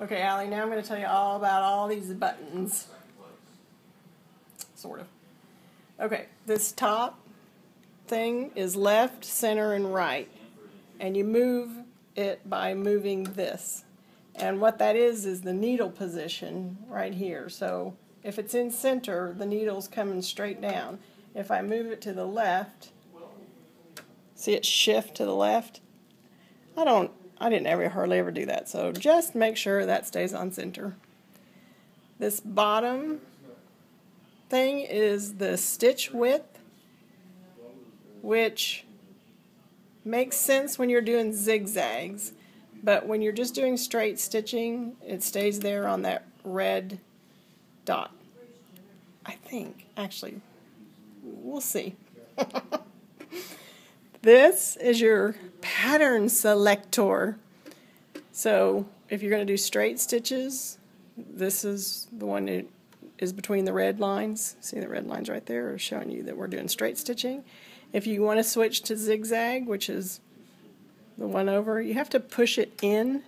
Okay, Allie, now I'm going to tell you all about all these buttons. Sort of. Okay, this top thing is left, center, and right. And you move it by moving this. And what that is the needle position right here. So if it's in center, the needle's coming straight down. If I move it to the left, see it shift to the left? I didn't hardly ever do that, so just make sure that stays on center. This bottom thing is the stitch width, which makes sense when you're doing zigzags, but when you're just doing straight stitching, it stays there on that red dot. I think, actually, we'll see. This is your pattern selector. So if you're going to do straight stitches, this is the one that is between the red lines. See the red lines right there are showing you that we're doing straight stitching. If you want to switch to zigzag, which is the one over, you have to push it in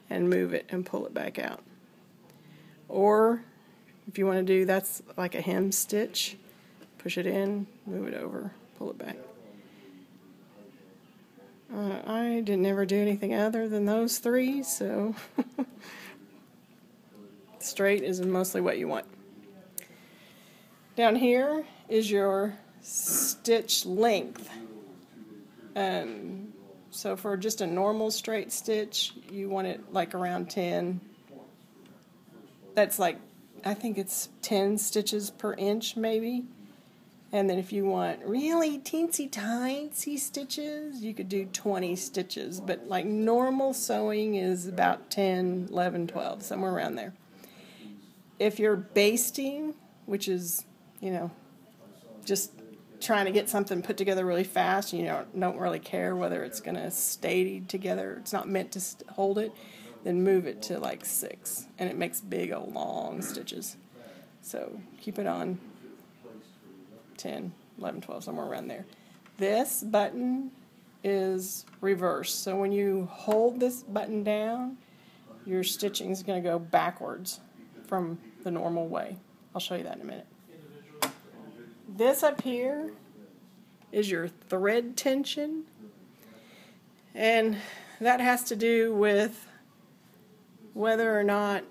and move it and pull it back out. Or if you want to do, that's like a hem stitch, push it in, move it over, pull it back. I didn't ever do anything other than those three, so straight is mostly what you want. Down here is your stitch length. So for just a normal straight stitch, you want it like around 10. That's like, I think it's 10 stitches per inch maybe. And then if you want really teensy-tiny stitches, you could do 20 stitches. But like normal sewing is about 10, 11, 12, somewhere around there. If you're basting, which is, just trying to get something put together really fast, and you don't really care whether it's going to stay together, it's not meant to hold it, then move it to like 6. And it makes big old long stitches. So keep it on 10, 11, 12, somewhere around there. This button is reverse. So when you hold this button down, your stitching is going to go backwards from the normal way. I'll show you that in a minute. This up here is your thread tension, and that has to do with whether or not,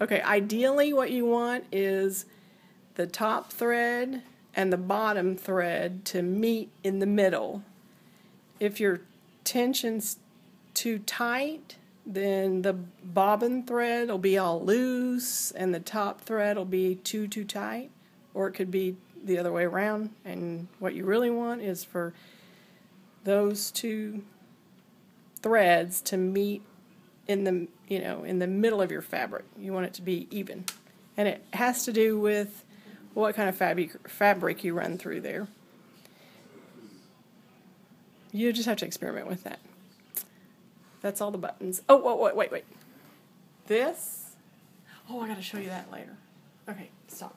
ideally what you want is the top thread and the bottom thread to meet in the middle. If your tension's too tight, then the bobbin thread will be all loose and the top thread will be too tight, or it could be the other way around. And what you really want is for those two threads to meet in the in the middle of your fabric. You want it to be even, and it has to do with what kind of fabric you run through there. You just have to experiment with that. That's all the buttons. Oh, wait. This? Oh, I got to show you that later. Okay, stop.